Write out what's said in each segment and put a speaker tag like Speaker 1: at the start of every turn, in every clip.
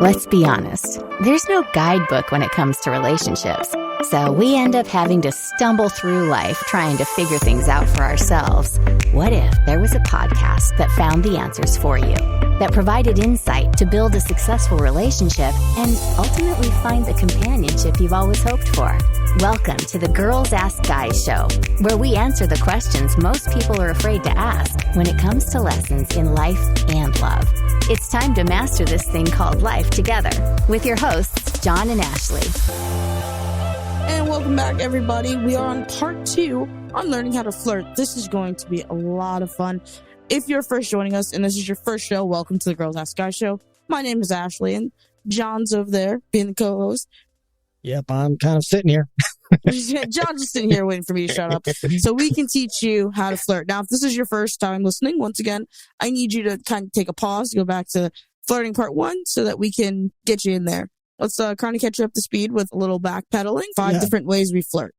Speaker 1: Let's be honest, there's no guidebook when it comes to relationships. So we end up having to stumble through life trying to figure things out for ourselves. What if there was a podcast that found the answers for you, that provided insight to build a successful relationship and ultimately find the companionship you've always hoped for? Welcome to the Girls Ask Guys show, where we answer the questions most people are afraid to ask when it comes to lessons in life and love. It's time to master this thing called life together with your hosts, John and Ashley.
Speaker 2: And welcome back, everybody. We are on part 2 on learning how to flirt. This is going to be a lot of fun. If you're first joining us and this is your first show, welcome to the Girls Ask Guys show. My name is Ashley, and John's over there being the co-host.
Speaker 3: Yep, I'm kind of sitting here.
Speaker 2: John's just sitting here waiting for me to shut up so we can teach you how to flirt. Now, if this is your first time listening, once again, I need you to kind of take a pause, go back to flirting part 1 so that we can get you in there. Let's kind of catch you up to speed with a little backpedaling. 5 different ways we flirt.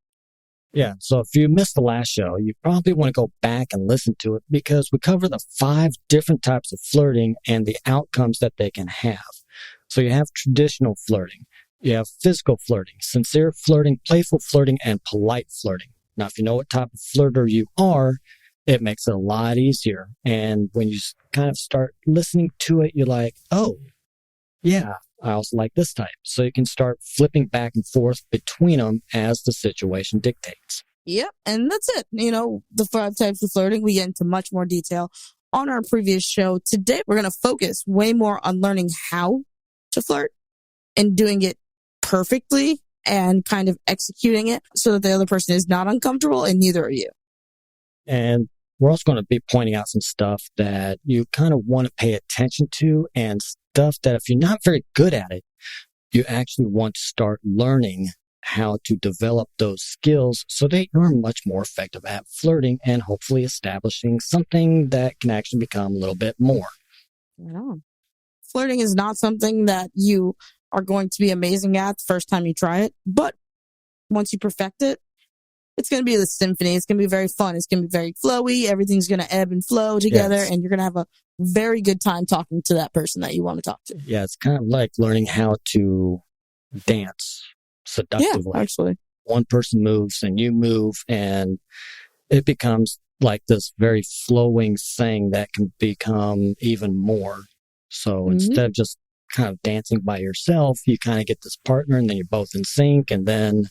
Speaker 3: Yeah, so if you missed the last show, you probably want to go back and listen to it because we cover the 5 different types of flirting and the outcomes that they can have. So you have traditional flirting. You have physical flirting, sincere flirting, playful flirting, and polite flirting. Now, if you know what type of flirter you are, it makes it a lot easier. And when you kind of start listening to it, you're like, oh, yeah, I also like this type. So you can start flipping back and forth between them as the situation dictates.
Speaker 2: Yep, and that's it. You know, the 5 types of flirting, we get into much more detail on our previous show. Today, we're going to focus way more on learning how to flirt and doing it perfectly and kind of executing it so that the other person is not uncomfortable and neither are you.
Speaker 3: And we're also going to be pointing out some stuff that you kind of want to pay attention to and stuff that if you're not very good at it, you actually want to start learning how to develop those skills so that you're much more effective at flirting and hopefully establishing something that can actually become a little bit more.
Speaker 2: Yeah. Flirting is not something that you are going to be amazing at the first time you try it, but once you perfect it, it's going to be the symphony. It's going to be very fun. It's going to be very flowy. Everything's going to ebb and flow together, and you're going to have a very good time talking to that person that you want to talk to.
Speaker 3: Yeah, it's kind of like learning how to dance seductively.
Speaker 2: Yeah, actually.
Speaker 3: One person moves and you move, and it becomes like this very flowing thing that can become even more. So instead of just kind of dancing by yourself, you kind of get this partner and then you're both in sync, and then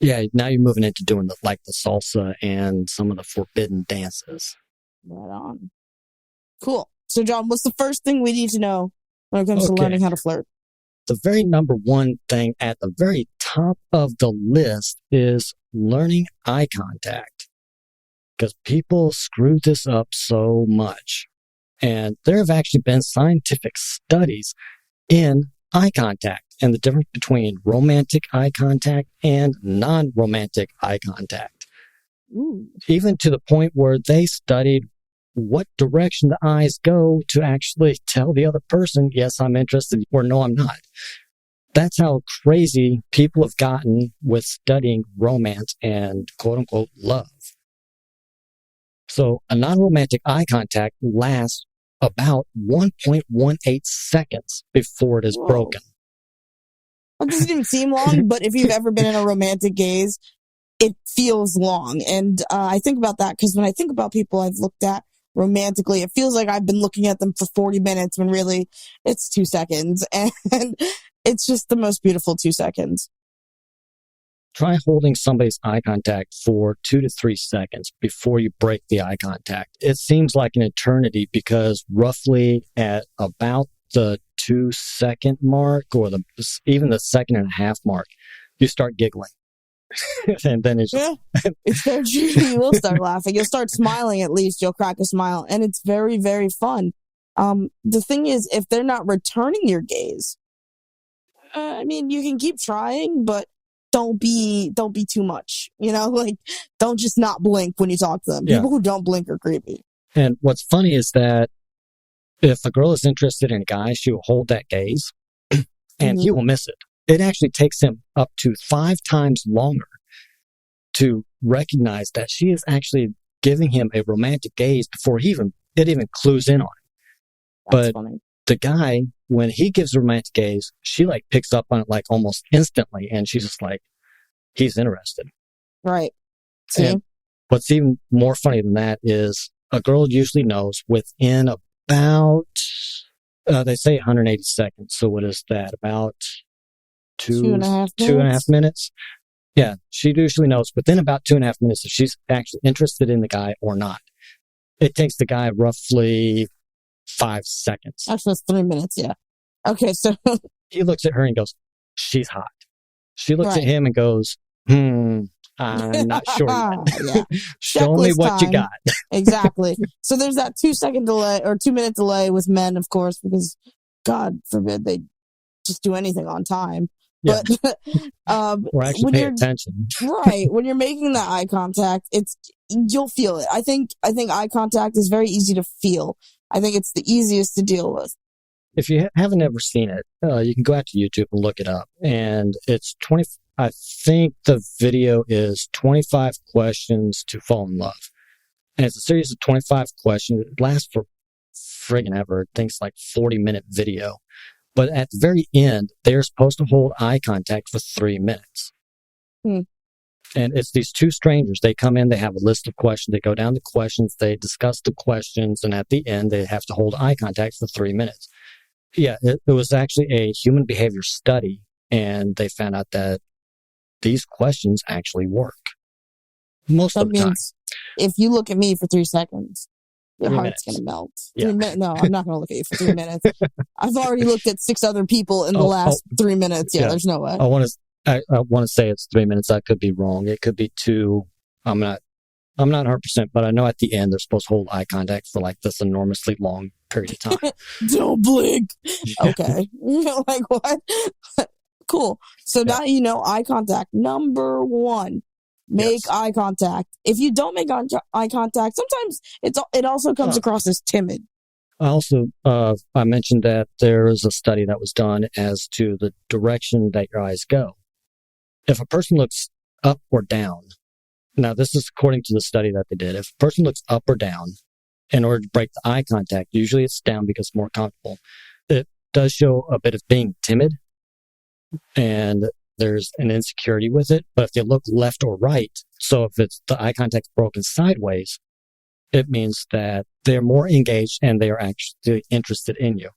Speaker 3: now you're moving into doing the salsa and some of the forbidden dances.
Speaker 2: Right on. Cool. So John, what's the first thing we need to know when it comes to learning how to flirt?
Speaker 3: The very number one thing at the very top of the list is learning eye contact, because people screw this up so much. And there have actually been scientific studies in eye contact and the difference between romantic eye contact and non-romantic eye contact.
Speaker 2: Ooh.
Speaker 3: Even to the point where they studied what direction the eyes go to actually tell the other person, yes, I'm interested, or no, I'm not. That's how crazy people have gotten with studying romance and quote-unquote love. So a non-romantic eye contact lasts about 1.18 seconds before it is broken.
Speaker 2: That doesn't even seem long, but if you've ever been in a romantic gaze, it feels long. And I think about that because when I think about people I've looked at romantically, it feels like I've been looking at them for 40 minutes when really it's 2 seconds. And it's just the most beautiful 2 seconds.
Speaker 3: Try holding somebody's eye contact for 2 to 3 seconds before you break the eye contact. It seems like an eternity because roughly at about the 2-second mark or even the 1.5-second mark, you start giggling. And then it's
Speaker 2: it's very true. You will start laughing. You'll start smiling at least. You'll crack a smile. And it's very, very fun. The thing is, if they're not returning your gaze, I mean, you can keep trying, but don't be too much, don't just not blink when you talk to them. People who don't blink are creepy.
Speaker 3: And what's funny is that if a girl is interested in a guy, she will hold that gaze and he will miss it. It actually takes him up to 5 times longer to recognize that she is actually giving him a romantic gaze before it even clues in on it.
Speaker 2: That's
Speaker 3: but
Speaker 2: funny.
Speaker 3: the guy when he gives a romantic gaze, she like picks up on it like almost instantly, and she's just like, he's interested.
Speaker 2: Right. See?
Speaker 3: And what's even more funny than that is a girl usually knows within about, they say 180 seconds. So what is that? About two and a half minutes? Yeah, she usually knows within about 2.5 minutes if she's actually interested in the guy or not. It takes the guy roughly 5 seconds.
Speaker 2: Actually, it's 3 minutes, yeah. Okay, so...
Speaker 3: He looks at her and goes, she's hot. She looks at him and goes, I'm not sure yet.
Speaker 2: Yeah.
Speaker 3: Show me what you got.
Speaker 2: Exactly. So there's that 2-second delay or 2-minute delay with men, of course, because God forbid they just do anything on time.
Speaker 3: Yeah.
Speaker 2: But
Speaker 3: or actually pay attention.
Speaker 2: Right. When you're making that eye contact, you'll feel it. I think eye contact is very easy to feel. I think it's the easiest to deal with.
Speaker 3: If you haven't ever seen it, you can go out to YouTube and look it up. And it's I think the video is 25 questions to fall in love. And it's a series of 25 questions. It lasts for friggin' ever. I think it's like 40-minute video. But at the very end, they're supposed to hold eye contact for 3 minutes. And it's these two strangers. They come in, they have a list of questions. They go down the questions, they discuss the questions, and at the end, they have to hold eye contact for 3 minutes. Yeah, it was actually a human behavior study, and they found out that these questions actually work. Most of the time.
Speaker 2: If you look at me for 3 seconds, your
Speaker 3: 3
Speaker 2: heart's
Speaker 3: minutes.
Speaker 2: going to melt.
Speaker 3: Yeah.
Speaker 2: 3 minutes? No, I'm not going to look at you for 3 minutes. I've already looked at 6 other people in the last 3 minutes. Yeah, there's no way.
Speaker 3: I want to say it's 3 minutes. I could be wrong. It could be 2. I'm not 100%, but I know at the end they're supposed to hold eye contact for like this enormously long period of time.
Speaker 2: Don't blink. Okay. Like what? Cool. So now you know eye contact. Number 1. Make eye contact. If you don't make eye contact, sometimes it also comes across as timid.
Speaker 3: Also, I mentioned that there is a study that was done as to the direction that your eyes go. If a person looks up or down, now this is according to the study that they did. If a person looks up or down, in order to break the eye contact, usually it's down because it's more comfortable. It does show a bit of being timid, and there's an insecurity with it. But if they look left or right, so if it's the eye contact's broken sideways, it means that they're more engaged and they are actually interested in you.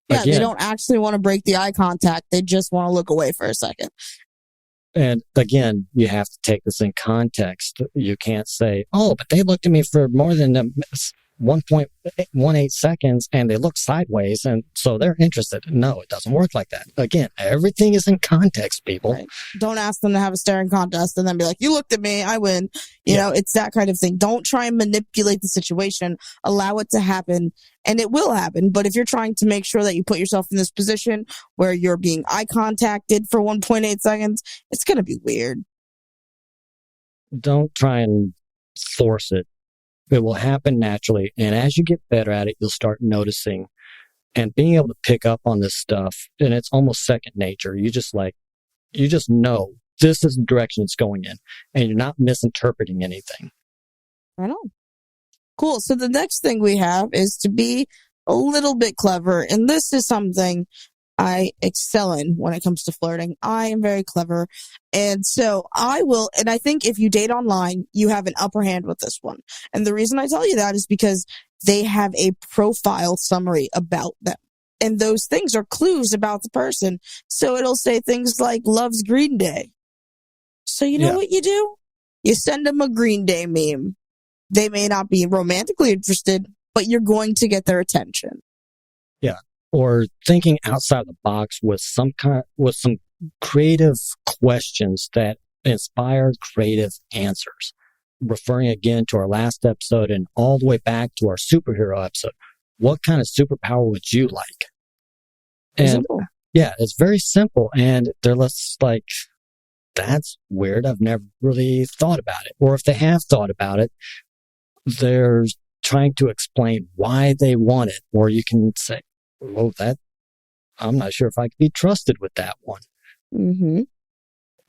Speaker 2: Yeah, they don't actually want to break the eye contact. They just want to look away for a second.
Speaker 3: And again, you have to take this in context. You can't say, oh, but they looked at me for more than 1.18 seconds and they look sideways and so they're interested. No, it doesn't work like that. Again, everything is in context, people.
Speaker 2: Right. Don't ask them to have a staring contest and then be like, you looked at me, I win. You know, it's that kind of thing. Don't try and manipulate the situation. Allow it to happen, and it will happen. But if you're trying to make sure that you put yourself in this position where you're being eye contacted for 1.8 seconds, it's going to be weird.
Speaker 3: Don't try and force it. It will happen naturally. And as you get better at it, you'll start noticing and being able to pick up on this stuff. And it's almost second nature. You just know this is the direction it's going in and you're not misinterpreting anything.
Speaker 2: I know. Cool. So the next thing we have is to be a little bit clever. And this is something I excel in when it comes to flirting. I am very clever. And so and I think if you date online, you have an upper hand with this one. And the reason I tell you that is because they have a profile summary about them. And those things are clues about the person. So it'll say things like loves Green Day. So you know what you do? You send them a Green Day meme. They may not be romantically interested, but you're going to get their attention.
Speaker 3: Yeah. Or thinking outside the box with some creative questions that inspire creative answers. Referring again to our last episode and all the way back to our superhero episode. What kind of superpower would you like? And
Speaker 2: simple.
Speaker 3: Yeah, it's very simple. And they're less like, that's weird. I've never really thought about it. Or if they have thought about it, they're trying to explain why they want it. Or you can say, well, I'm not sure if I could be trusted with that one.
Speaker 2: Mm-hmm.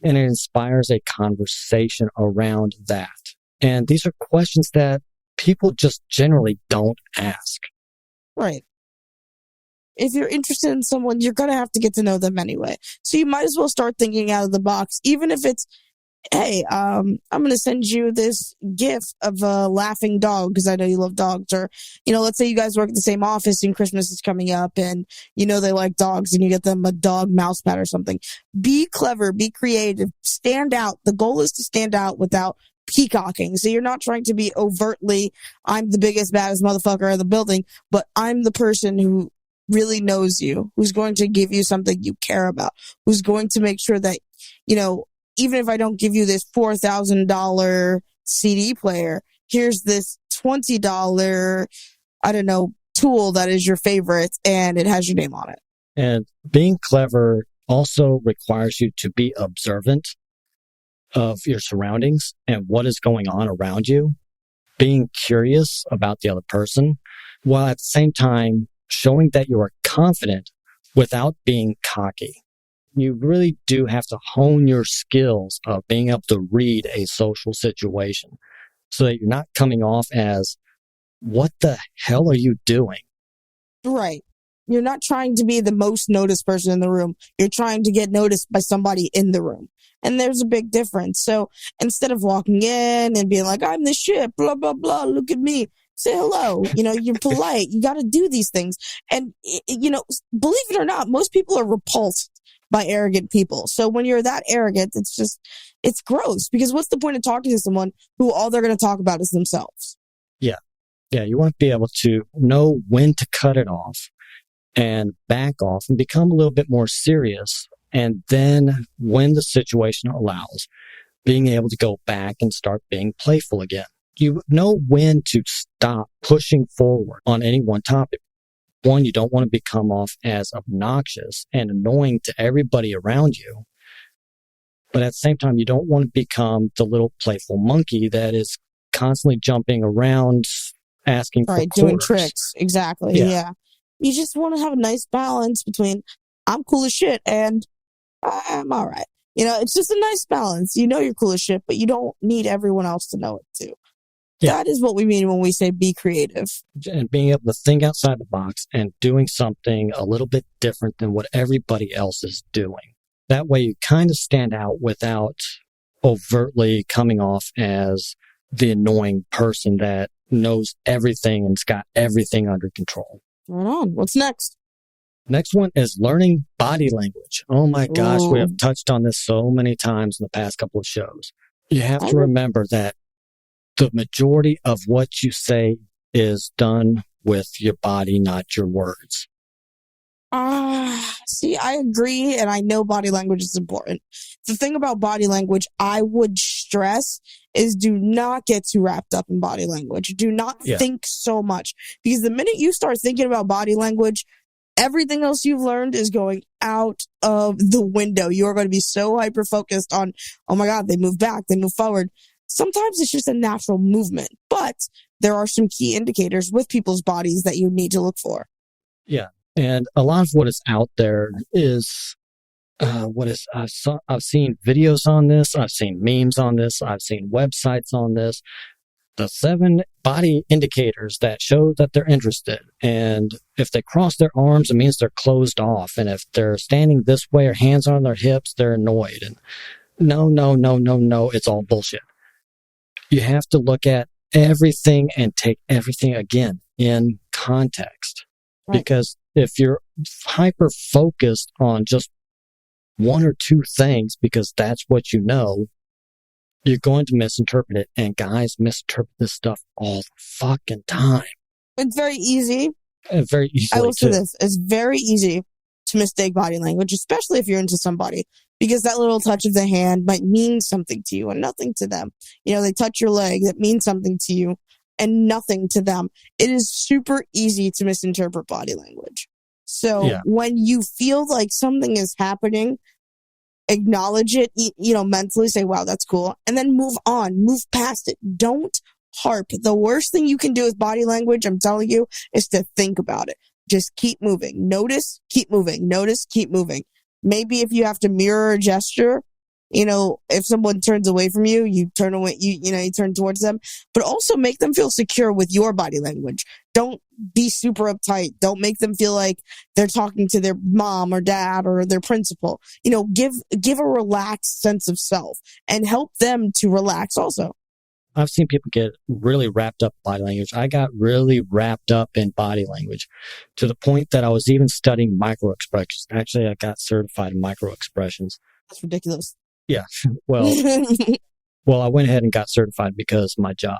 Speaker 3: And it inspires a conversation around that. And these are questions that people just generally don't ask.
Speaker 2: Right. if you're interested in someone, you're going to have to get to know them anyway. So you might as well start thinking out of the box, even if it's, hey, I'm going to send you this GIF of a laughing dog because I know you love dogs. Or, let's say you guys work at the same office and Christmas is coming up and they like dogs and you get them a dog mouse pad or something. Be clever, be creative, stand out. The goal is to stand out without peacocking. So you're not trying to be overtly, I'm the biggest, baddest motherfucker in the building, but I'm the person who really knows you, who's going to give you something you care about, who's going to make sure that, even if I don't give you this $4,000 CD player, here's this $20, I don't know, tool that is your favorite and it has your name on it.
Speaker 3: And being clever also requires you to be observant of your surroundings and what is going on around you, being curious about the other person, while at the same time showing that you are confident without being cocky. You really do have to hone your skills of being able to read a social situation so that you're not coming off as, what the hell are you doing?
Speaker 2: Right. You're not trying to be the most noticed person in the room. You're trying to get noticed by somebody in the room. And there's a big difference. So instead of walking in and being like, I'm the shit, blah, blah, blah, look at me, say hello. You're polite. You got to do these things. And, believe it or not, most people are repulsed by arrogant people. So when you're that arrogant, it's gross, because what's the point of talking to someone who all they're going to talk about is themselves?
Speaker 3: Yeah. Yeah. You want to be able to know when to cut it off and back off and become a little bit more serious. And then when the situation allows, being able to go back and start being playful again. You know when to stop pushing forward on any one topic. One, you don't want to become off as obnoxious and annoying to everybody around you. But at the same time, you don't want to become the little playful monkey that is constantly jumping around, asking for
Speaker 2: doing
Speaker 3: quarters.
Speaker 2: Tricks. Exactly. Yeah. You just want to have a nice balance between I'm cool as shit and I'm all right. It's just a nice balance. You're cool as shit, but you don't need everyone else to know it too. Yeah. That is what we mean when we say be creative.
Speaker 3: And being able to think outside the box and doing something a little bit different than what everybody else is doing. That way you kind of stand out without overtly coming off as the annoying person that knows everything and's got everything under control.
Speaker 2: Right on. What's next?
Speaker 3: Next one is learning body language. Oh my gosh, we have touched on this so many times in the past couple of shows. You have to remember that the majority of what you say is done with your body, not your words.
Speaker 2: See, I agree, and I know body language is important. The thing about body language I would stress is do not get too wrapped up in body language. Do not think so much, because the minute you start thinking about body language, everything else you've learned is going out of the window. You are going to be so hyper-focused on, oh my God, they move back, they move forward. Sometimes it's just a natural movement, but there are some key indicators with people's bodies that you need to look for.
Speaker 3: Yeah. And a lot of what is out there is I've seen videos on this. I've seen memes on this. I've seen websites on this. The 7 body indicators that show that they're interested. And if they cross their arms, it means they're closed off. And if they're standing this way or hands on their hips, they're annoyed. And no, it's all bullshit. You have to look at everything and take everything again in context. Right. Because if you're hyper focused on just 1 or 2 things because that's what you know, you're going to misinterpret it. And guys misinterpret this stuff all the fucking time.
Speaker 2: It's very easy.
Speaker 3: Very easily.
Speaker 2: I will say this. It's very easy to mistake body language, especially if you're into somebody, because that little touch of the hand might mean something to you and nothing to them. They touch your leg, that means something to you and nothing to them. It is super easy to misinterpret body language. So when you feel like something is happening, acknowledge it, mentally say, wow, that's cool. And then move on, move past it. Don't harp. The worst thing you can do with body language, I'm telling you, is to think about it. Just keep moving. Notice, keep moving. Notice, keep moving. Maybe if you have to mirror a gesture, if someone turns away from you, you turn away, you turn towards them, but also make them feel secure with your body language. Don't be super uptight. Don't make them feel like they're talking to their mom or dad or their principal. Give a relaxed sense of self and help them to relax also.
Speaker 3: I've seen people get really wrapped up in body language. I got really wrapped up in body language to the point that I was even studying micro expressions. Actually, I got certified in micro expressions.
Speaker 2: That's ridiculous.
Speaker 3: Yeah. Well, I went ahead and got certified because of my job.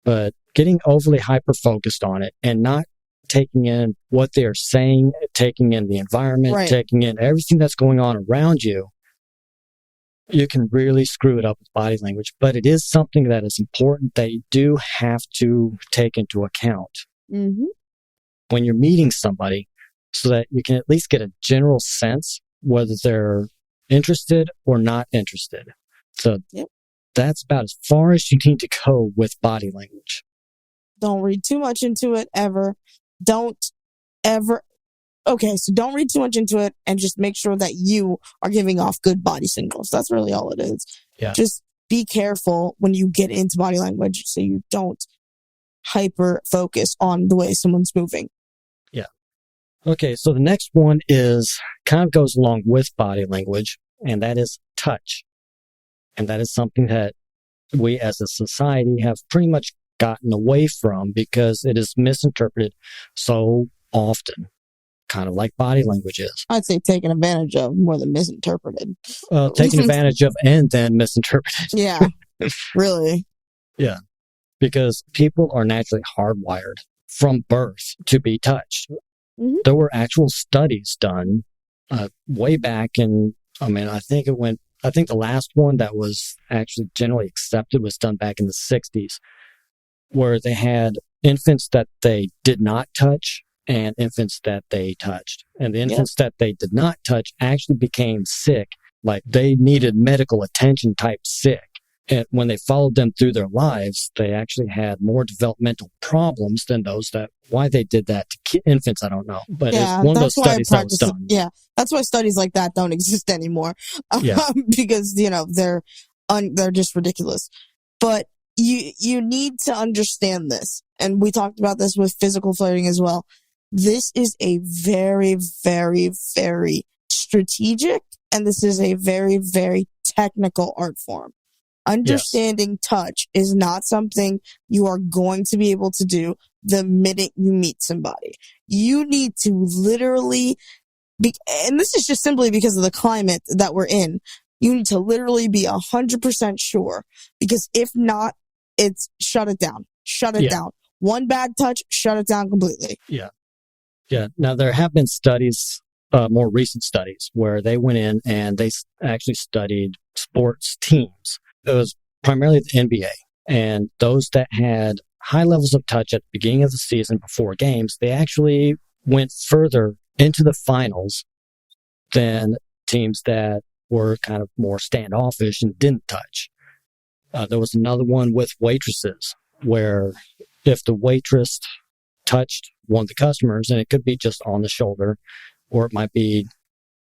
Speaker 3: But getting overly hyper-focused on it and not taking in what they're saying, taking in the environment,
Speaker 2: right.
Speaker 3: Taking in everything that's going on around you, you can really screw it up with body language. But it is something that is important that you do have to take into account when you're meeting somebody so that you can at least get a general sense whether they're interested or not interested. So that's about as far as you need to go with body language.
Speaker 2: Don't read too much into it ever. Don't read too much into it and just make sure that you are giving off good body signals. That's really all it is.
Speaker 3: Yeah.
Speaker 2: Just be careful when you get into body language so you don't hyper focus on the way someone's moving.
Speaker 3: Yeah. Okay, so the next one kind of goes along with body language, and that is touch. And that is something that we as a society have pretty much gotten away from because it is misinterpreted so often, kind of like body language is.
Speaker 2: I'd say taken advantage of more than misinterpreted.
Speaker 3: Taken advantage of and then misinterpreted.
Speaker 2: Yeah, really.
Speaker 3: Yeah, because people are naturally hardwired from birth to be touched. There were actual studies done way back in, I think the last one that was actually generally accepted was done back in the 60s, where they had infants that they did not touch and infants that they touched. And the infants that they did not touch actually became sick, like they needed medical attention type sick. And when they followed them through their lives, they actually had more developmental problems than those why they did that to infants, I don't know. But it's one of those studies that was done.
Speaker 2: Yeah, that's why studies like that don't exist anymore. Because, they're just ridiculous. But you need to understand this. And we talked about this with physical flirting as well. This is a very, very, very strategic, and this is a very, very technical art form. Understanding touch is not something you are going to be able to do the minute you meet somebody. You need to literally and this is just simply because of the climate that we're in. You need to literally be 100% sure, because if not, it's shut it down. Shut it down. One bad touch, shut it down completely. Yeah.
Speaker 3: Yeah. Now, there have been studies, more recent studies, where they went in and they actually studied sports teams. It was primarily the NBA. And those that had high levels of touch at the beginning of the season before games, they actually went further into the finals than teams that were kind of more standoffish and didn't touch. There was another one with waitresses, where if the waitress touched one of the customers, and it could be just on the shoulder, or it might be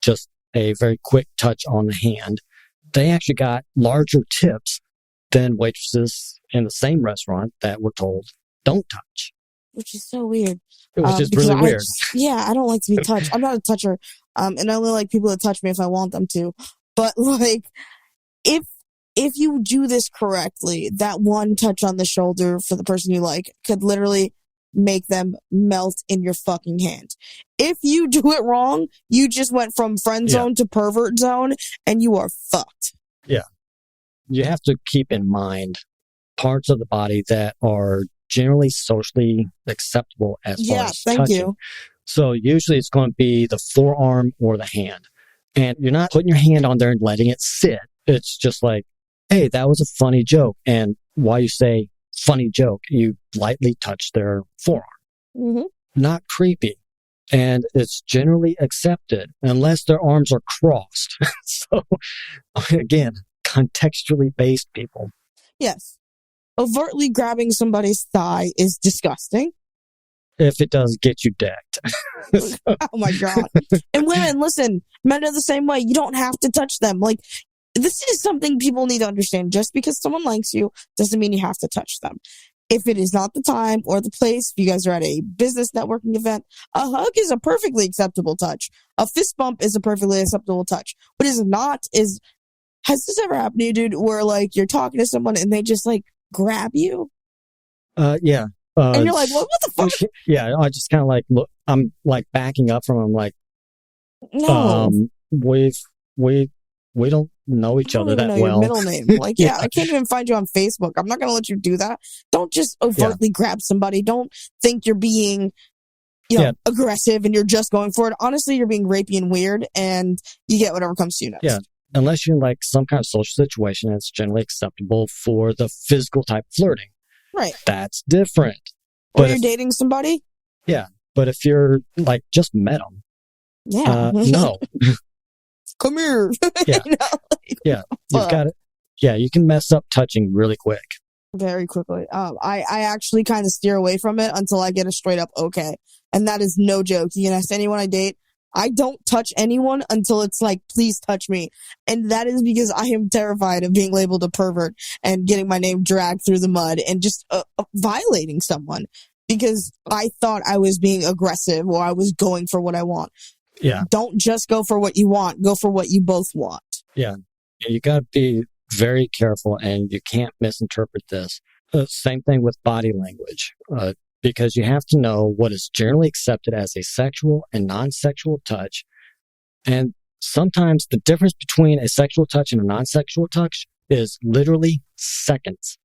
Speaker 3: just a very quick touch on the hand, they actually got larger tips than waitresses in the same restaurant that were told, don't touch.
Speaker 2: Which is so weird.
Speaker 3: It was just really weird.
Speaker 2: I don't like to be touched. I'm not a toucher. And I only like people to touch me if I want them to. But if you do this correctly, that one touch on the shoulder for the person you like could literally make them melt in your fucking hand. If you do it wrong, you just went from friend zone to pervert zone, and you are fucked.
Speaker 3: Yeah. You have to keep in mind parts of the body that are generally socially acceptable as far as touching. You. So usually it's going to be the forearm or the hand. And you're not putting your hand on there and letting it sit. It's just like, hey, that was a funny joke. And while you say funny joke, you lightly touch their forearm. Mm-hmm. Not creepy. And it's generally accepted unless their arms are crossed. So, again, contextually based people.
Speaker 2: Yes. Overtly grabbing somebody's thigh is disgusting.
Speaker 3: If it does get you decked.
Speaker 2: Oh my God. And women, listen, men are the same way. You don't have to touch them. Like, this is something people need to understand. Just because someone likes you doesn't mean you have to touch them. If it is not the time or the place, if you guys are at a business networking event, a hug is a perfectly acceptable touch. A fist bump is a perfectly acceptable touch. What is not is, has this ever happened to you, dude, where like you're talking to someone and they just like grab you?
Speaker 3: Yeah.
Speaker 2: And you're like, what the fuck?
Speaker 3: Yeah, I just kind of like, look, I'm like backing up from them, like,
Speaker 2: No.
Speaker 3: we don't know each other that
Speaker 2: know
Speaker 3: well.
Speaker 2: Your middle name. Like, yeah, I can't even find you on Facebook. I'm not going to let you do that. Don't just overtly grab somebody. Don't think you're being, aggressive and you're just going for it. Honestly, you're being rapey and weird, and you get whatever comes to you next.
Speaker 3: Yeah, unless you're in like some kind of social situation, it's generally acceptable for the physical type flirting.
Speaker 2: Right.
Speaker 3: That's different.
Speaker 2: Or you're dating somebody.
Speaker 3: Yeah, but if you're like just met them, no.
Speaker 2: Come here.
Speaker 3: Yeah. You've got it. Yeah, you can mess up touching really quick.
Speaker 2: Very quickly. I actually kind of steer away from it until I get a straight up okay. And that is no joke. You can ask anyone I date. I don't touch anyone until it's like, please touch me. And that is because I am terrified of being labeled a pervert and getting my name dragged through the mud and just violating someone because I thought I was being aggressive or I was going for what I want.
Speaker 3: Yeah.
Speaker 2: Don't just go for what you want. Go for what you both want.
Speaker 3: Yeah. You got to be very careful and you can't misinterpret this. Same thing with body language, because you have to know what is generally accepted as a sexual and non-sexual touch. And sometimes the difference between a sexual touch and a non-sexual touch is literally seconds.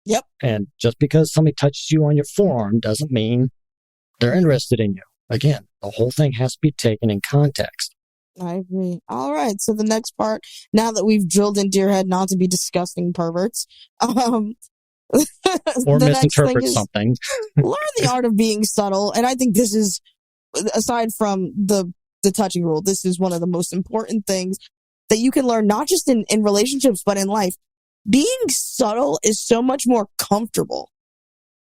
Speaker 2: Yep.
Speaker 3: And just because somebody touches you on your forearm doesn't mean they're interested in you. Again, the whole thing has to be taken in context.
Speaker 2: I agree. All right. So the next part, now that we've drilled into your head not to be disgusting perverts,
Speaker 3: or misinterpret something.
Speaker 2: Learn the art of being subtle. And I think this is, aside from the touching rule, this is one of the most important things that you can learn, not just in relationships, but in life. Being subtle is so much more comfortable.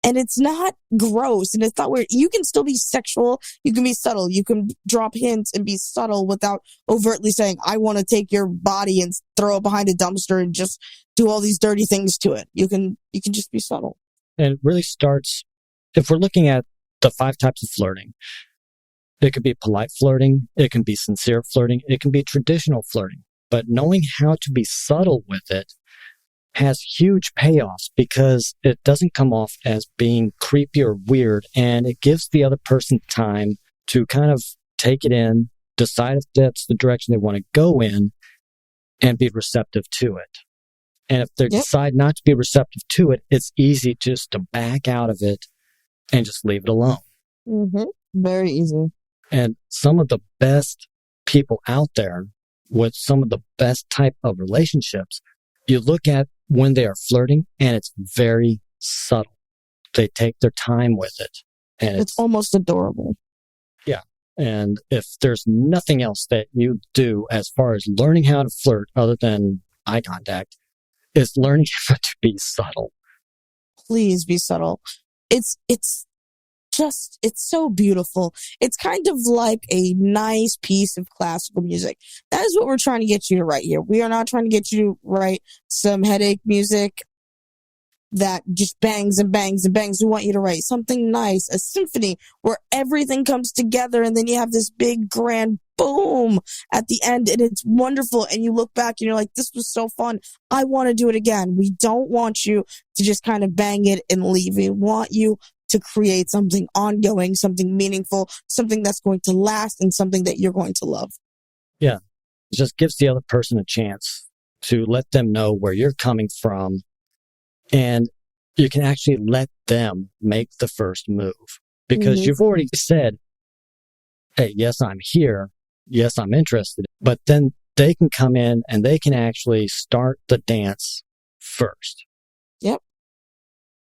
Speaker 2: And it's not gross and it's not weird. You can still be sexual. You can be subtle. You can drop hints and be subtle without overtly saying, I want to take your body and throw it behind a dumpster and just do all these dirty things to it. You can just be subtle.
Speaker 3: And it really starts, if we're looking at the 5 types of flirting, it could be polite flirting. It can be sincere flirting. It can be traditional flirting. But knowing how to be subtle with it has huge payoffs because it doesn't come off as being creepy or weird, and it gives the other person time to kind of take it in, decide if that's the direction they want to go in, and be receptive to it. And if they decide not to be receptive to it, it's easy just to back out of it and just leave it alone.
Speaker 2: Mm-hmm. Very easy.
Speaker 3: And some of the best people out there with some of the best type of relationships, you look at when they are flirting and it's very subtle. They take their time with it. And
Speaker 2: it's almost adorable.
Speaker 3: Yeah. And if there's nothing else that you do as far as learning how to flirt other than eye contact, is learning how to be subtle.
Speaker 2: Please be subtle. It's so beautiful. It's kind of like a nice piece of classical music. That is what we're trying to get you to write here. We are not trying to get you to write some headache music that just bangs and bangs and bangs. We want you to write something nice, a symphony where everything comes together and then you have this big grand boom at the end and it's wonderful. And you look back and you're like, this was so fun. I want to do it again. We don't want you to just kind of bang it and leave. We want you to create something ongoing, something meaningful, something that's going to last, and something that you're going to love.
Speaker 3: Yeah. It just gives the other person a chance to let them know where you're coming from, and you can actually let them make the first move because you've already said, hey, yes, I'm here. Yes, I'm interested. But then they can come in and they can actually start the dance first.
Speaker 2: Yep.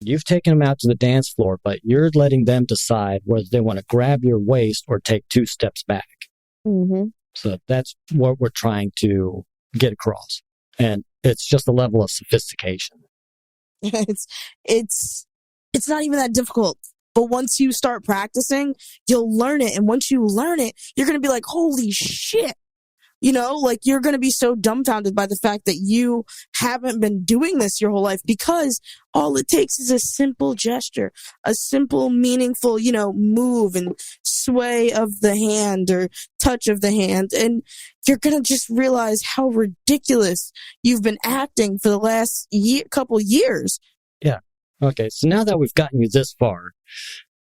Speaker 3: You've taken them out to the dance floor, but you're letting them decide whether they want to grab your waist or take 2 steps back.
Speaker 2: Mm-hmm.
Speaker 3: So that's what we're trying to get across. And it's just a level of sophistication.
Speaker 2: It's not even that difficult. But once you start practicing, you'll learn it. And once you learn it, you're going to be like, holy shit. Like you're going to be so dumbfounded by the fact that you haven't been doing this your whole life, because all it takes is a simple gesture, a simple, meaningful, move and sway of the hand or touch of the hand. And you're going to just realize how ridiculous you've been acting for the last couple years.
Speaker 3: Yeah. Okay. So now that we've gotten you this far,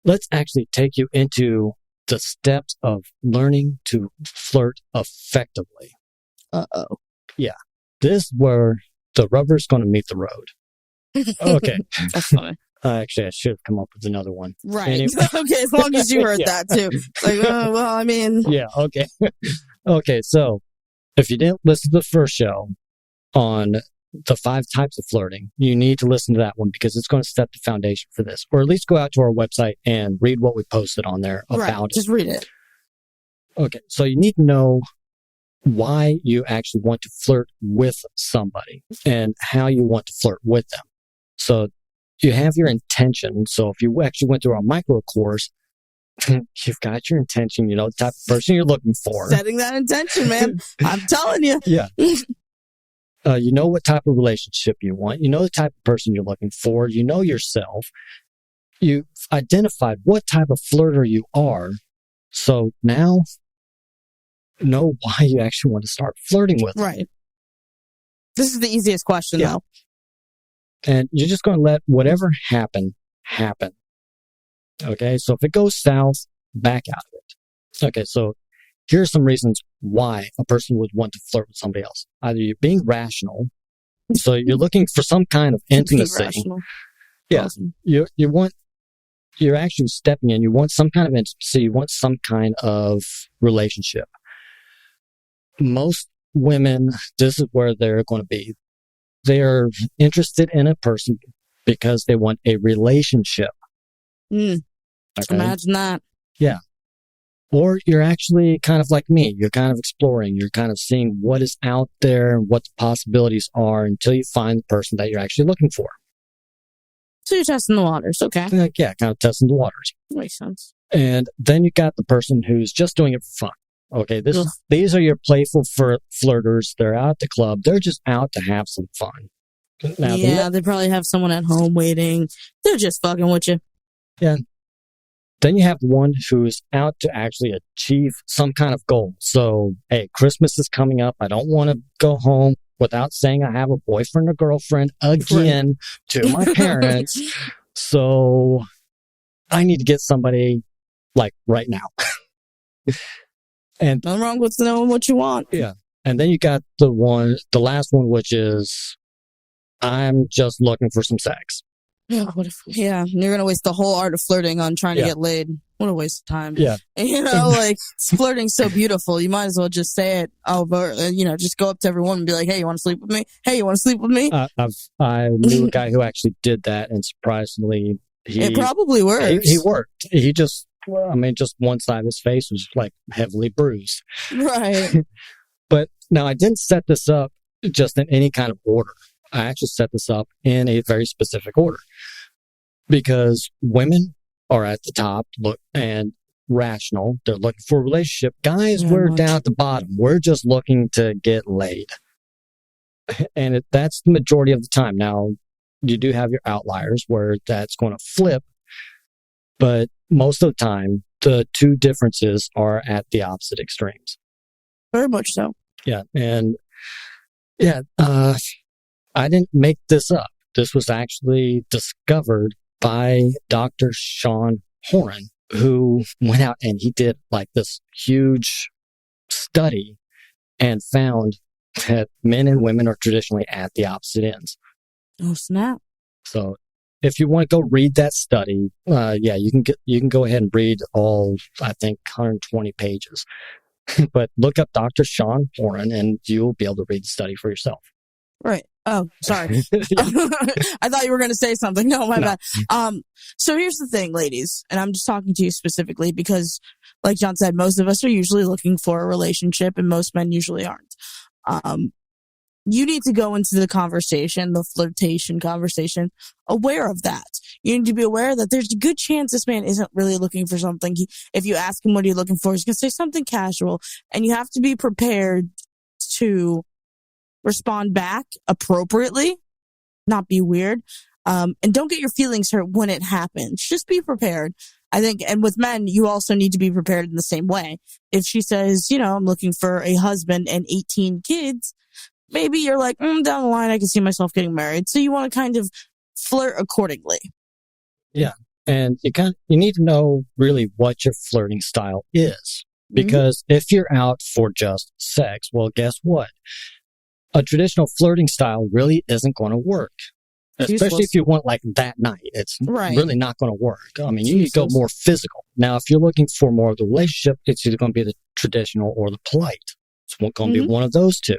Speaker 3: let's actually take you into the steps of learning to flirt effectively.
Speaker 2: Uh-oh.
Speaker 3: Yeah. This is where the rubber's going to meet the road. Okay.
Speaker 2: That's funny.
Speaker 3: Actually, I should have come up with another one.
Speaker 2: Right.
Speaker 3: Anyway.
Speaker 2: Okay, as long as you heard that, too. It's like,
Speaker 3: Yeah, okay. Okay, so if you didn't listen to the first show on the 5 types of flirting, you need to listen to that one because it's going to set the foundation for this. Or at least go out to our website and read what we posted on there about it.
Speaker 2: Just read it.
Speaker 3: Okay, so you need to know why you actually want to flirt with somebody and how you want to flirt with them. So you have your intention. So if you actually went through our micro course, you've got your intention, the type of person you're looking for.
Speaker 2: Setting that intention, man. I'm telling you.
Speaker 3: Yeah. You know what type of relationship you want. You know the type of person you're looking for. You know yourself. You've identified what type of flirter you are. So now know why you actually want to start flirting with them.
Speaker 2: Right. This is the easiest question, though.
Speaker 3: And you're just going to let whatever happen. Okay, so if it goes south, back out of it. Okay, so here are some reasons why a person would want to flirt with somebody else. Either you're being rational, so you're looking for some kind of intimacy. Yeah, awesome. You're actually stepping in. You want some kind of intimacy. You want some kind of relationship. Most women, this is where they're going to be. They are interested in a person because they want a relationship.
Speaker 2: Okay? Imagine that.
Speaker 3: Yeah. Or you're actually kind of like me. You're kind of exploring. You're kind of seeing what is out there and what the possibilities are until you find the person that you're actually looking for.
Speaker 2: So you're testing the waters. Okay.
Speaker 3: Yeah, kind of testing the waters.
Speaker 2: Makes sense.
Speaker 3: And then you got the person who's just doing it for fun. Okay, these are your playful flirters. They're out at the club. They're just out to have some fun. Now,
Speaker 2: they probably have someone at home waiting. They're just fucking with you.
Speaker 3: Yeah. Then you have one who's out to actually achieve some kind of goal. So, hey, Christmas is coming up. I don't want to go home without saying I have a boyfriend or girlfriend again to my parents. So I need to get somebody like right now. And
Speaker 2: nothing wrong with knowing what you want.
Speaker 3: Yeah. And then you got the last one, which is I'm just looking for some sex.
Speaker 2: Yeah, you're going to waste the whole art of flirting on trying to get laid. What a waste of time.
Speaker 3: Yeah.
Speaker 2: And, flirting's so beautiful. You might as well just say it over, just go up to everyone and be like, hey, you want to sleep with me? Hey, you want to sleep with me?
Speaker 3: I knew a guy who actually did that, and surprisingly,
Speaker 2: it probably works.
Speaker 3: He worked. He just one side of his face was heavily bruised.
Speaker 2: Right.
Speaker 3: But now I didn't set this up just in any kind of order. I actually set this up in a very specific order because women are at the top, and rational. They're looking for a relationship. Guys, we're down at the bottom. We're just looking to get laid. And that's the majority of the time. Now, you do have your outliers where that's going to flip, but most of the time, the two differences are at the opposite extremes.
Speaker 2: Very much so.
Speaker 3: Yeah. And I didn't make this up. This was actually discovered by Dr. Sean Horan, who went out and he did this huge study and found that men and women are traditionally at the opposite ends.
Speaker 2: Oh, snap.
Speaker 3: So if you want to go read that study, you can go ahead and read all, I think, 120 pages. But look up Dr. Sean Horan and you'll be able to read the study for yourself.
Speaker 2: Right. Oh, sorry. I thought you were going to say something. No, my bad. So here's the thing, ladies, and I'm just talking to you specifically because, like John said, most of us are usually looking for a relationship and most men usually aren't. you need to go into the conversation, the flirtation conversation, aware of that. You need to be aware that there's a good chance this man isn't really looking for something. If you ask him what are you looking for, he's going to say something casual, and you have to be prepared to respond back appropriately, not be weird, and don't get your feelings hurt when it happens. Just be prepared. I think, and with men, you also need to be prepared in the same way. If she says, I'm looking for a husband and 18 kids, maybe you're like, down the line, I can see myself getting married. So you want to kind of flirt accordingly.
Speaker 3: Yeah. And you need to know really what your flirting style is. Because if you're out for just sex, well, guess what? A traditional flirting style really isn't going to work. Especially if you want like that night. It's really not going to work. I mean, you need to go more physical. Now, if you're looking for more of the relationship, it's either going to be the traditional or the polite. It's going to be one of those two.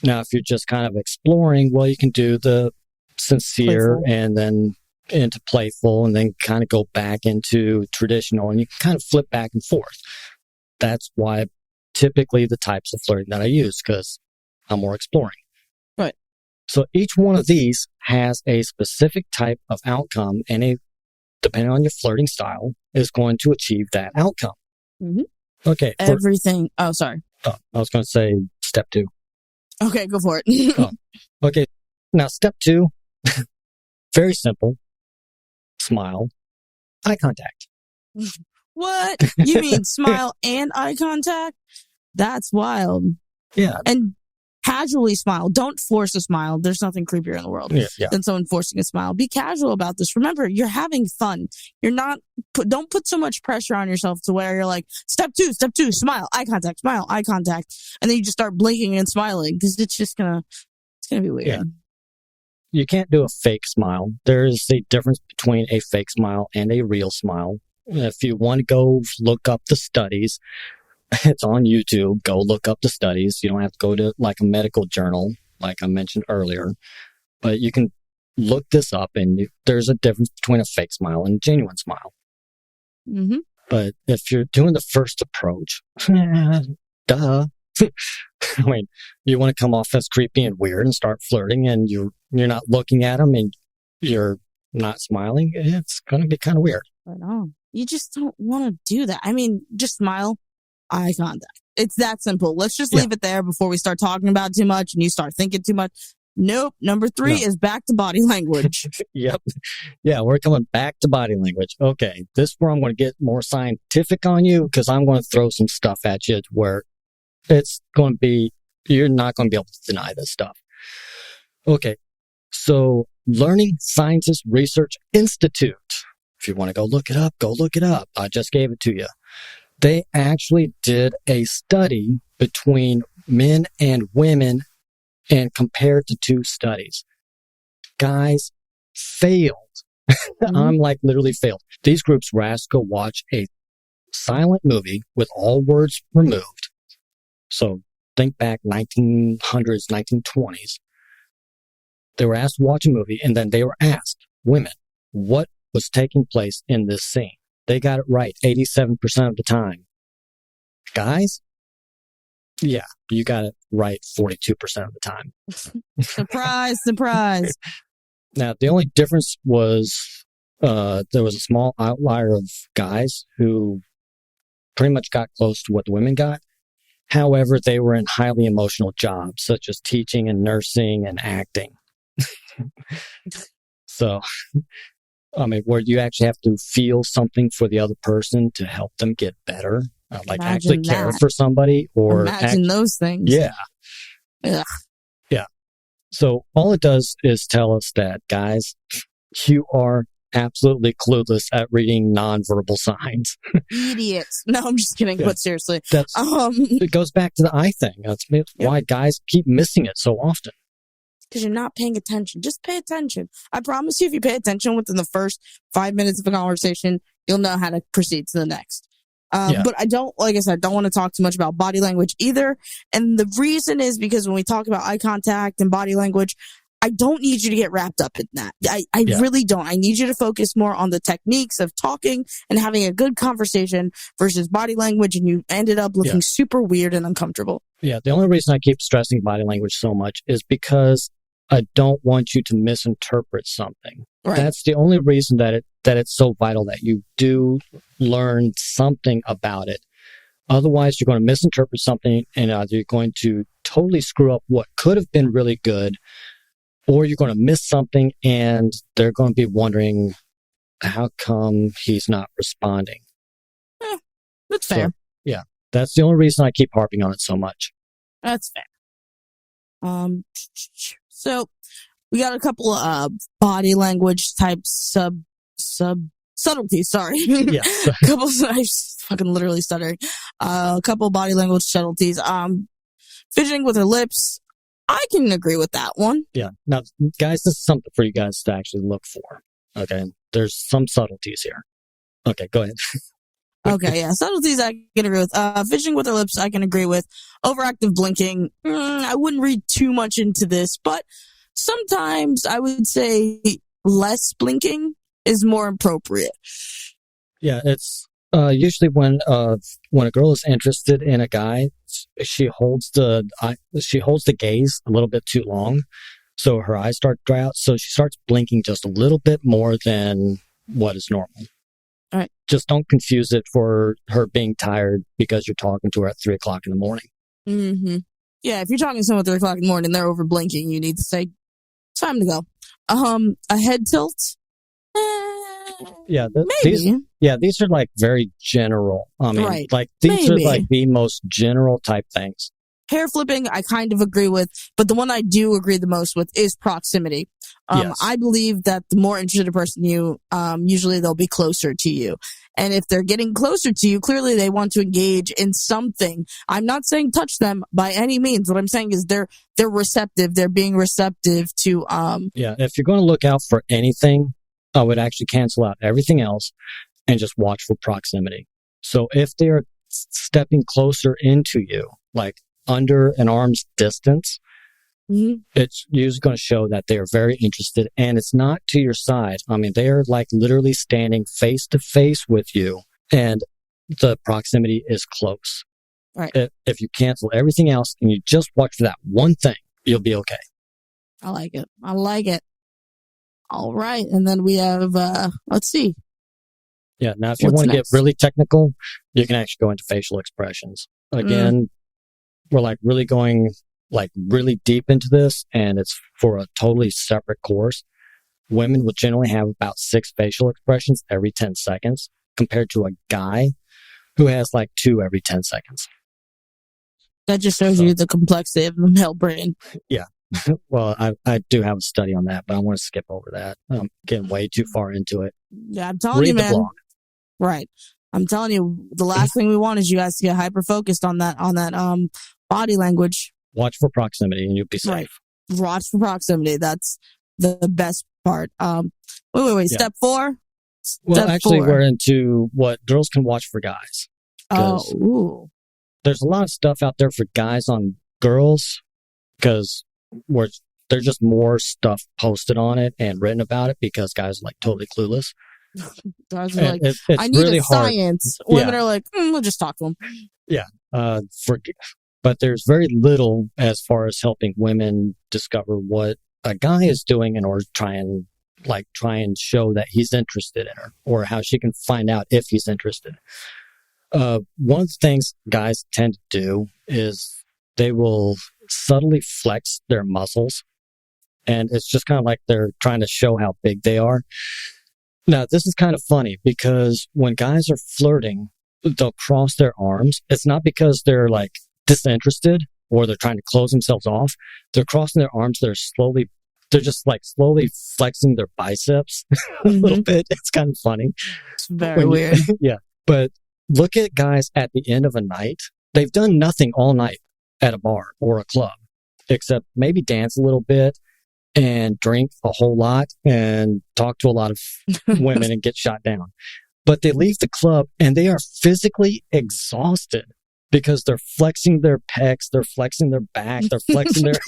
Speaker 3: Now, if you're just kind of exploring, well, you can do the sincere and then into playful and then kind of go back into traditional, and you can kind of flip back and forth. That's why typically the types of flirting that I use, because I'm more exploring.
Speaker 2: Right.
Speaker 3: So each one of these has a specific type of outcome, and depending on your flirting style, is going to achieve that outcome. Okay.
Speaker 2: Everything. Sorry.
Speaker 3: I was going to say step 2.
Speaker 2: Okay, go for it.
Speaker 3: Okay. Now, step 2, very simple. Smile, eye contact.
Speaker 2: What? You mean smile and eye contact? That's wild.
Speaker 3: Yeah.
Speaker 2: And casually smile. Don't force a smile. There's nothing creepier in the world than someone forcing a smile. Be casual about this. Remember, you're having fun. You're not, don't put so much pressure on yourself to where you're like, step 2, smile, eye contact, smile, eye contact. And then you just start blinking and smiling because it's just gonna be weird.
Speaker 3: Yeah. You can't do a fake smile. There's a difference between a fake smile and a real smile. If you want to go look up the studies, it's on YouTube. Go look up the studies. You don't have to go to like a medical journal, like I mentioned earlier. But you can look this up, and there's a difference between a fake smile and a genuine smile. But if you're doing the first approach, duh. I mean, you want to come off as creepy and weird and start flirting, and you're not looking at them and you're not smiling. It's going to be kind of weird.
Speaker 2: I know. You just don't want to do that. I mean, just smile, eye contact. It's that simple. Let's just leave it there before we start talking about too much and you start thinking too much. Nope. Number 3 is back to body language.
Speaker 3: Yep. Yeah, we're coming back to body language. Okay. This is where I'm going to get more scientific on you, because I'm going to throw some stuff at you where it's going to be, you're not going to be able to deny this stuff. Okay. So, Learning Sciences Research Institute. If you want to go look it up, go look it up. I just gave it to you. They actually did a study between men and women and compared the 2 studies. Guys failed. I'm like literally failed. These groups were asked to go watch a silent movie with all words removed. So think back 1900s, 1920s. They were asked to watch a movie, and then they were asked, women, what was taking place in this scene? They got it right 87% of the time. Guys, yeah, you got it right 42% of the time.
Speaker 2: Surprise, surprise.
Speaker 3: Now, the only difference was there was a small outlier of guys who pretty much got close to what the women got. However, they were in highly emotional jobs, such as teaching and nursing and acting. So, I mean, where you actually have to feel something for the other person to help them get better. Like actually care for somebody, or
Speaker 2: imagine those things.
Speaker 3: Yeah.
Speaker 2: Ugh.
Speaker 3: Yeah. So all it does is tell us that, guys, you are absolutely clueless at reading nonverbal signs.
Speaker 2: Idiots. No, I'm just kidding. Yeah. But seriously,
Speaker 3: it goes back to the eye thing. That's why guys keep missing it so often.
Speaker 2: Because you're not paying attention. Just pay attention. I promise you, if you pay attention within the first 5 minutes of a conversation, you'll know how to proceed to the next. But I don't, like I said, don't want to talk too much about body language either. And the reason is because when we talk about eye contact and body language, I don't need you to get wrapped up in that. I really don't. I need you to focus more on the techniques of talking and having a good conversation versus body language, and you ended up looking super weird and uncomfortable.
Speaker 3: Yeah, the only reason I keep stressing body language so much is because I don't want you to misinterpret something. Right. That's the only reason that it's so vital that you do learn something about it. Otherwise, you're going to misinterpret something, and either you're going to totally screw up what could have been really good, or you're going to miss something, and they're going to be wondering, how come he's not responding?
Speaker 2: That's fair.
Speaker 3: Yeah, that's the only reason I keep harping on it so much.
Speaker 2: That's fair. So we got a couple of body language type subtleties. Sorry. Yeah. I fucking literally stuttering. A couple of body language subtleties. Fidgeting with her lips. I can agree with that one. Yeah.
Speaker 3: Now, guys, this is something for you guys to actually look for. Okay. There's some subtleties here. Okay, go ahead.
Speaker 2: Okay, yeah. Subtleties I can agree with. Fidgeting with her lips, I can agree with. Overactive blinking, I wouldn't read too much into this, but sometimes I would say less blinking is more appropriate.
Speaker 3: Yeah, it's usually when a girl is interested in a guy, she holds the gaze a little bit too long, so her eyes start to dry out. So she starts blinking just a little bit more than what is normal.
Speaker 2: All right.
Speaker 3: Just don't confuse it for her being tired because you're talking to her at 3:00 in the morning.
Speaker 2: Mm-hmm. Yeah, if you're talking to someone at 3:00 in the morning, they're over blinking, you need to say, it's time to go. A head tilt?
Speaker 3: Yeah,
Speaker 2: maybe.
Speaker 3: These are like very general. I mean,
Speaker 2: right.
Speaker 3: Like these are like the most general type things.
Speaker 2: Hair flipping, I kind of agree with, but the one I do agree the most with is proximity. Yes. I believe that the more interested a person usually they'll be closer to you. And if they're getting closer to you, clearly they want to engage in something. I'm not saying touch them by any means. What I'm saying is they're receptive. They're being receptive to,
Speaker 3: Yeah, if you're going to look out for anything, I would actually cancel out everything else and just watch for proximity. So if they're stepping closer into you, like under an arm's distance, it's usually going to show that they are very interested, and it's not to your side. I mean, they are like literally standing face to face with you, and the proximity is close.
Speaker 2: Right.
Speaker 3: If you cancel everything else and you just watch for that one thing, you'll be okay.
Speaker 2: I like it. All right. And then we have, let's see.
Speaker 3: Yeah. Now, if you want to get really technical, you can actually go into facial expressions. Again, we're like really going like really deep into this, and it's for a totally separate course. Women will generally have about 6 facial expressions every 10 seconds compared to a guy who has like 2 every 10 seconds.
Speaker 2: That just shows you the complexity of the male brain.
Speaker 3: Yeah. Well, I do have a study on that, but I want to skip over that. I'm getting way too far into it.
Speaker 2: Yeah, I'm telling you, man.
Speaker 3: Read the blog.
Speaker 2: Right. I'm telling you, the last thing we want is you guys to get hyper focused on that body language.
Speaker 3: Watch for proximity and you'll be safe.
Speaker 2: Right. Watch for proximity. That's the best part. Wait. Yeah. Step 4?
Speaker 3: Well, actually, we're into what girls can watch for guys.
Speaker 2: Oh,
Speaker 3: there's a lot of stuff out there for guys on girls because there's just more stuff posted on it and written about it because guys are like totally clueless.
Speaker 2: Guys are like, I need really a science. Women are like, we'll just talk to them.
Speaker 3: Yeah. But there's very little as far as helping women discover what a guy is doing in order to try and show that he's interested in her, or how she can find out if he's interested. One of the things guys tend to do is they will subtly flex their muscles, and it's just kind of like they're trying to show how big they are. Now, this is kind of funny because when guys are flirting, they'll cross their arms. It's not because they're like disinterested or they're trying to close themselves off. They're crossing their arms. They're just like slowly flexing their biceps a little bit. It's kind of funny.
Speaker 2: It's very weird.
Speaker 3: Yeah. But look at guys at the end of a night. They've done nothing all night at a bar or a club, except maybe dance a little bit and drink a whole lot and talk to a lot of women and get shot down. But they leave the club and they are physically exhausted. because they're flexing their pecs, they're flexing their back, they're flexing their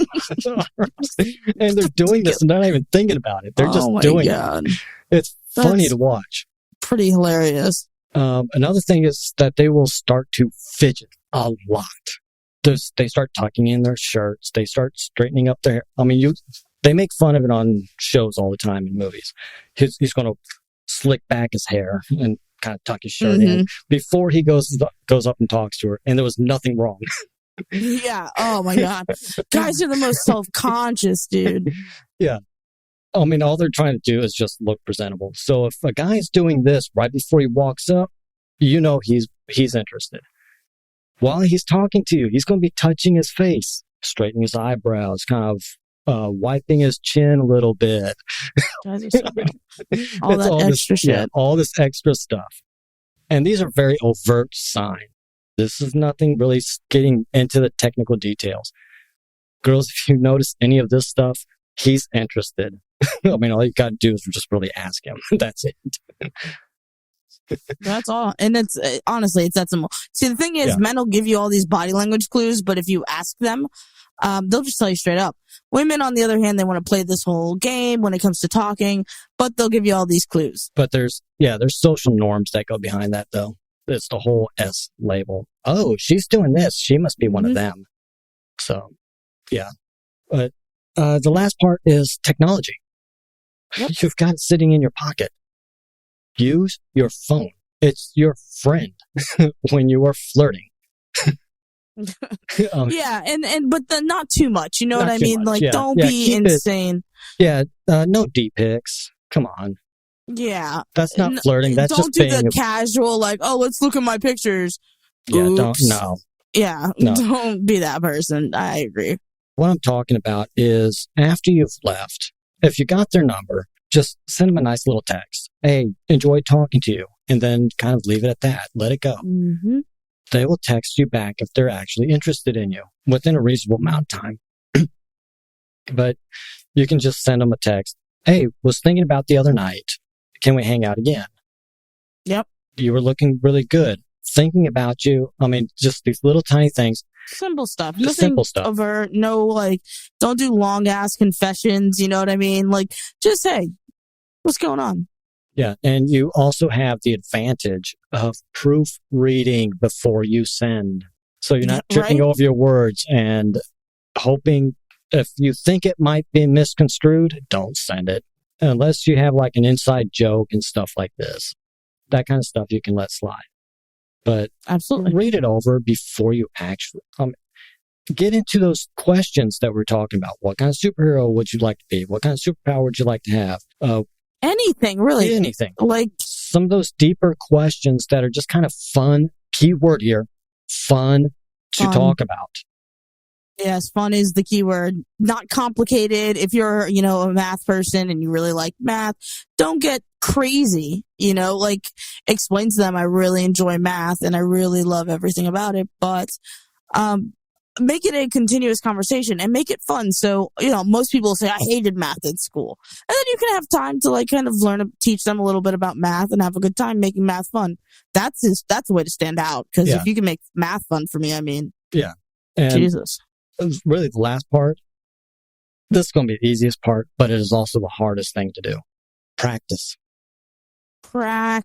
Speaker 3: arms, and they're doing this and they're not even thinking about it. They're just doing it. It's funny to watch.
Speaker 2: Pretty hilarious.
Speaker 3: Another thing is that they will start to fidget a lot. They start tucking in their shirts. They start straightening up their hair. I mean, they make fun of it on shows all the time in movies. He's going to slick back his hair and kind of tuck his shirt in before he goes up and talks to her, and there was nothing wrong.
Speaker 2: Yeah. Oh my God. Guys are the most self-conscious, dude.
Speaker 3: Yeah. I mean, all they're trying to do is just look presentable. So if a guy's doing this right before he walks up, you know he's interested. While he's talking to you, he's going to be touching his face, straightening his eyebrows, kind of wiping his chin a little bit.
Speaker 2: Guys are so all that extra shit.
Speaker 3: Yeah, all this extra stuff. And these are very overt signs. This is nothing really getting into the technical details. Girls, if you notice any of this stuff, he's interested. I mean, all you got to do is just really ask him. That's it.
Speaker 2: That's all. And it's honestly, it's that simple. See, the thing is, men will give you all these body language clues, but if you ask them, they'll just tell you straight up. Women, on the other hand, they want to play this whole game when it comes to talking, but they'll give you all these clues.
Speaker 3: But there's social norms that go behind that, though. It's the whole S label. Oh, she's doing this. She must be one of them. So, yeah. But the last part is technology. Yep. You've got it sitting in your pocket. Use your phone. It's your friend when you are flirting.
Speaker 2: Yeah, but not too much. You know what I mean? Like, don't be insane.
Speaker 3: No deep pics. Come on.
Speaker 2: Yeah.
Speaker 3: That's not flirting. That's just being...
Speaker 2: Don't do the casual, like, oh, let's look at my pictures.
Speaker 3: Yeah,
Speaker 2: Oops.
Speaker 3: No.
Speaker 2: Don't be that person. I agree.
Speaker 3: What I'm talking about is after you've left, if you got their number, just send them a nice little text. Hey, enjoyed talking to you. And then kind of leave it at that. Let it go. Mm-hmm. They will text you back if they're actually interested in you within a reasonable amount of time. But you can just send them a text. Hey, was thinking about the other night. Can we hang out again?
Speaker 2: Yep.
Speaker 3: You were looking really good. Thinking about you. I mean, just these little tiny things.
Speaker 2: Simple stuff. Nothing simple stuff. Over, no, like, don't do long ass confessions. You know what I mean? Like, just say, what's going on?
Speaker 3: Yeah. And you also have the advantage of proofreading before you send. So you're not tripping over your words and hoping if you think it might be misconstrued, don't send it. Unless you have like an inside joke and stuff like this. That kind of stuff you can let slide. But
Speaker 2: absolutely
Speaker 3: read it over before you actually get into those questions that we're talking about. What kind of superhero would you like to be? What kind of superpower would you like to have?
Speaker 2: Anything, really.
Speaker 3: Anything.
Speaker 2: Like
Speaker 3: some of those deeper questions that are just kind of fun. Keyword here, fun to talk about.
Speaker 2: Yes, fun is the key word. Not complicated. If you're, a math person and you really like math, don't get crazy, like explain to them I really enjoy math and I really love everything about it, but make it a continuous conversation and make it fun. So, most people say I hated math in school. And then you can have time to like kind of teach them a little bit about math and have a good time making math fun. That's a way to stand out because if you can make math fun for me, I mean,
Speaker 3: and
Speaker 2: Jesus.
Speaker 3: Really the last part, this is going to be the easiest part, but it is also the hardest thing to do. Practice. I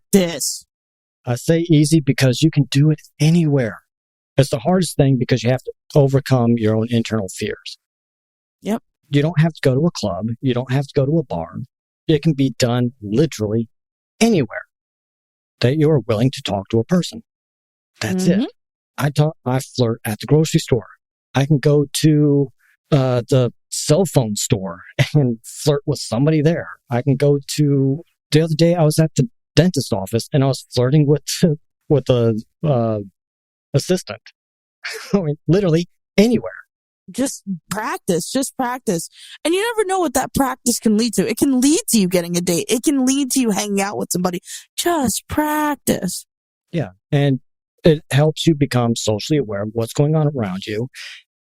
Speaker 3: say easy because you can do it anywhere. It's the hardest thing because you have to overcome your own internal fears.
Speaker 2: Yep.
Speaker 3: You don't have to go to a club. You don't have to go to a bar. It can be done literally anywhere that you are willing to talk to a person. That's it. I flirt at the grocery store. I can go to the cell phone store and flirt with somebody there. I can go to... The other day, I was at the dentist office and I was flirting with the assistant. I mean, literally anywhere.
Speaker 2: Just practice. And you never know what that practice can lead to. It can lead to you getting a date. It can lead to you hanging out with somebody. Just practice.
Speaker 3: Yeah. And it helps you become socially aware of what's going on around you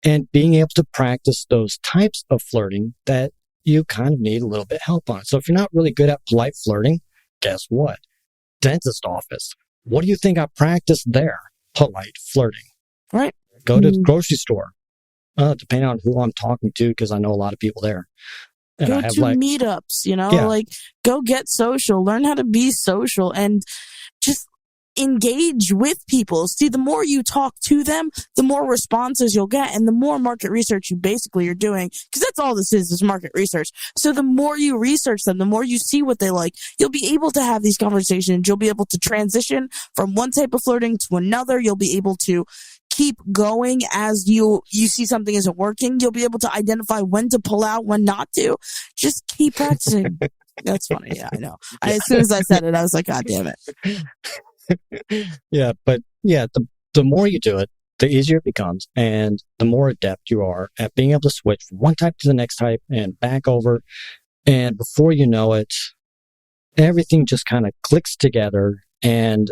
Speaker 3: and being able to practice those types of flirting that you kind of need a little bit help on. So if you're not really good at polite flirting, guess what? Dentist office. What do you think I practiced there? Polite flirting.
Speaker 2: Right.
Speaker 3: Go to the grocery store, depending on who I'm talking to, because I know a lot of people there. And
Speaker 2: Go
Speaker 3: I have
Speaker 2: to meetups, like go get social, learn how to be social, and just engage with people. See, the more you talk to them, the more responses you'll get, and the more market research you basically are doing, because that's all this is market research. So the more you research them, the more you see what they like, you'll be able to have these conversations. You'll be able to transition from one type of flirting to another. You'll be able to keep going as you see something isn't working. You'll be able to identify when to pull out, when not to. Just keep practicing. That's funny. Yeah, I know. As soon as I said it, I was like, God damn it.
Speaker 3: Yeah, but the more you do it, the easier it becomes, and the more adept you are at being able to switch from one type to the next type and back over. And before you know it, everything just kind of clicks together and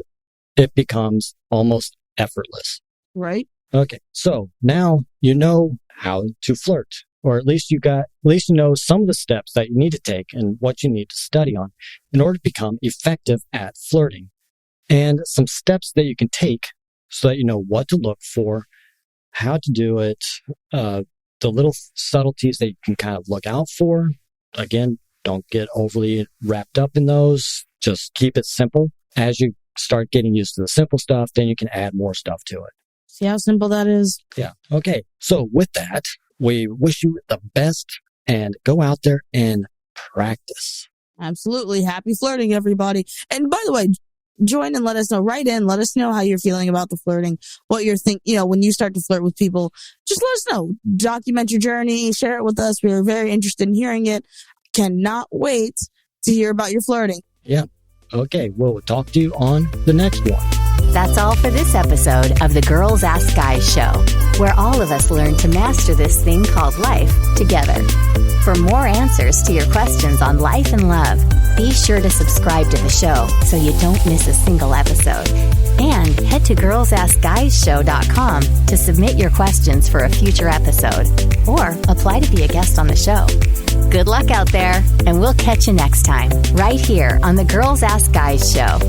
Speaker 3: it becomes almost effortless.
Speaker 2: Right.
Speaker 3: Okay. So now you know how to flirt, or at least you know some of the steps that you need to take and what you need to study on in order to become effective at flirting. And some steps that you can take so that you know what to look for, how to do it, the little subtleties that you can kind of look out for. Again, don't get overly wrapped up in those. Just keep it simple. As you start getting used to the simple stuff, then you can add more stuff to it.
Speaker 2: See how simple that is?
Speaker 3: Yeah. Okay. So with that, we wish you the best and go out there and practice.
Speaker 2: Absolutely. Happy flirting, everybody. And by the way, join and let us know. Write in. Let us know how you're feeling about the flirting. What you're thinking, when you start to flirt with people, just let us know. Document your journey. Share it with us. We're very interested in hearing it. Cannot wait to hear about your flirting.
Speaker 3: Yeah. Okay. Well, we'll talk to you on the next one.
Speaker 1: That's all for this episode of the Girls Ask Guys show, where all of us learn to master this thing called life together. For more answers to your questions on life and love, be sure to subscribe to the show so you don't miss a single episode. And head to girlsaskguyshow.com to submit your questions for a future episode or apply to be a guest on the show. Good luck out there, and we'll catch you next time, right here on the Girls Ask Guys show.